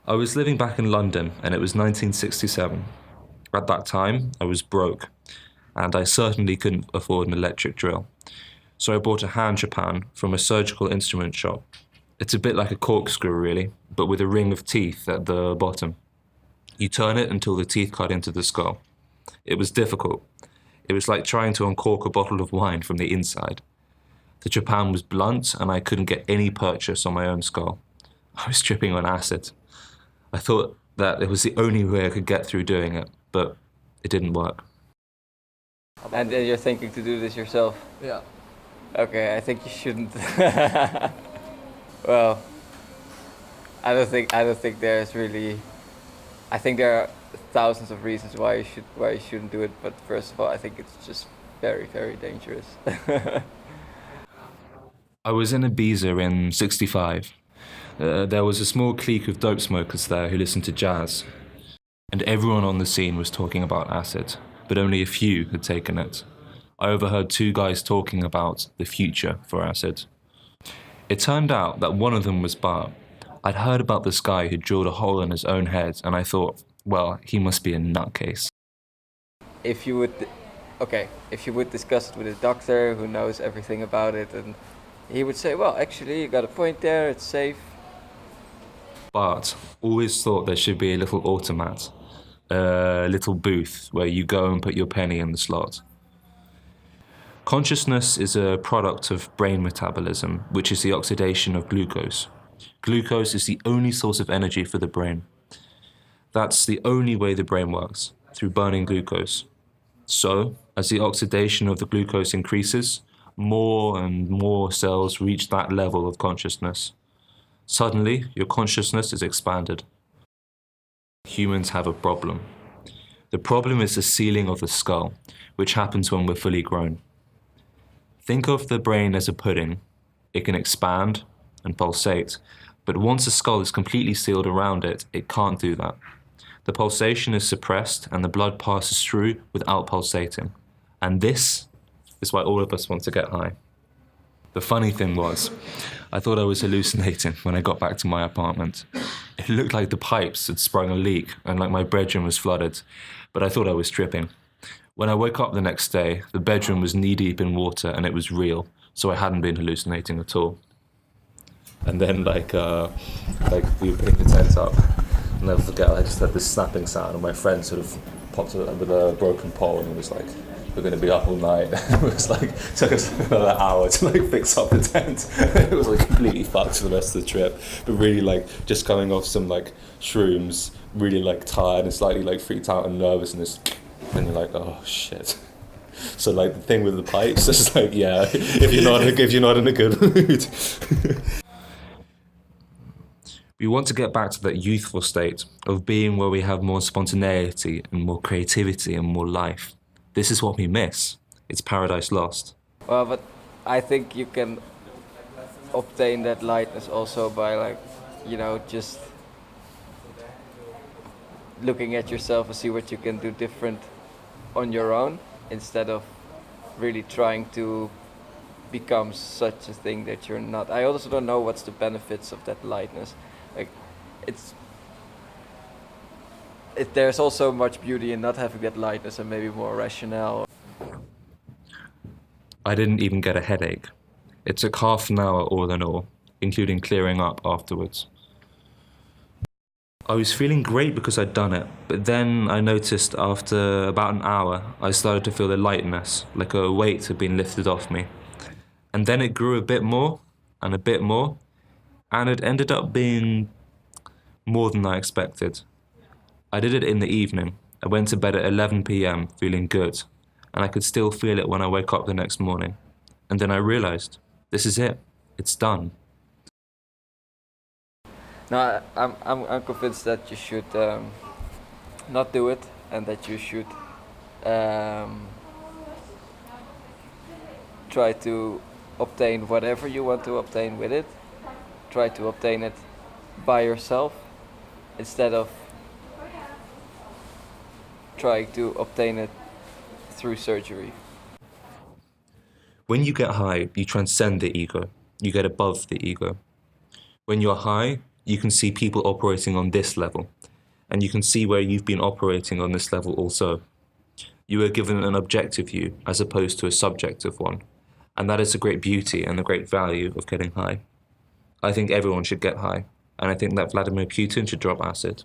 I was living back in London and it was 1967. At that time, I was broke and I certainly couldn't afford an electric drill. So I bought a hand Japan from a surgical instrument shop. It's a bit like a corkscrew, really, but with a ring of teeth at the bottom. You turn it until the teeth cut into the skull. It was difficult. It was like trying to uncork a bottle of wine from the inside. The Japan was blunt and I couldn't get any purchase on my own skull. I was tripping on acid. I thought that it was the only way I could get through doing it, but it didn't work. And then you're thinking to do this yourself? Yeah. Okay, I think you shouldn't. Well, I don't think there's really. I think there are thousands of reasons why you shouldn't do it. But first of all, I think it's just very dangerous. I was in Ibiza in '65. There was a small clique of dope smokers there who listened to jazz, and everyone on the scene was talking about acid, but only a few had taken it. I overheard two guys talking about the future for acid. It turned out that one of them was Bart. I'd heard about this guy who drilled a hole in his own head, and I thought, well, he must be a nutcase. if you would, okay, if you would discuss it with a doctor who knows everything about it, and he would say, well, actually, you got a point there. It's safe. Bart always thought there should be a little automat, a little booth where you go and put your penny in the slot. Consciousness is a product of brain metabolism, which is the oxidation of glucose. Glucose is the only source of energy for the brain. That's the only way the brain works, through burning glucose. So, as the oxidation of the glucose increases, more and more cells reach that level of consciousness. Suddenly, your consciousness is expanded. Humans have a problem. The problem is the sealing of the skull, which happens when we're fully grown. Think of the brain as a pudding. It can expand and pulsate, but once the skull is completely sealed around it, it can't do that. The pulsation is suppressed and the blood passes through without pulsating. And this is why all of us want to get high. The funny thing was, I thought I was hallucinating when I got back to my apartment. It looked like the pipes had sprung a leak and like my bedroom was flooded, but I thought I was tripping. When I woke up the next day, the bedroom was knee-deep in water and it was real, so I hadn't been hallucinating at all. And then like we were putting the tent up, I'll never forget, I just heard this snapping sound and my friend sort of popped up with a broken pole and was like, we're going to be up all night. It was like, took us another hour to like fix up the tent. It was like completely fucked for the rest of the trip, but really like just coming off some like shrooms, really like tired and slightly like freaked out and nervous, and you're like, oh shit. So like the thing with the pipes, it's like, yeah, if you're not in a good mood. We want to get back to that youthful state of being where we have more spontaneity and more creativity and more life. This is what we miss. It's paradise lost. Well, but I think you can obtain that lightness also by like, just looking at yourself and see what you can do different on your own instead of really trying to become such a thing that you're not. I also don't know what's the benefits of that lightness. Like, there's also much beauty in not having that lightness and maybe more rationale. I didn't even get a headache. It took half an hour all in all, including clearing up afterwards. I was feeling great because I'd done it, but then I noticed after about an hour, I started to feel the lightness, like a weight had been lifted off me. And then it grew a bit more, and a bit more, and it ended up being more than I expected. I did it in the evening. I went to bed at 11 p.m. feeling good, and I could still feel it when I woke up the next morning. And then I realized, this is it. It's done. No, I'm convinced that you should not do it, and that you should try to obtain whatever you want to obtain with it. Try to obtain it by yourself instead of trying to obtain it through surgery. When you get high, you transcend the ego. You get above the ego. When you're high, you can see people operating on this level, and you can see where you've been operating on this level also. You are given an objective view as opposed to a subjective one, and that is the great beauty and the great value of getting high. I think everyone should get high, and I think that Vladimir Putin should drop acid.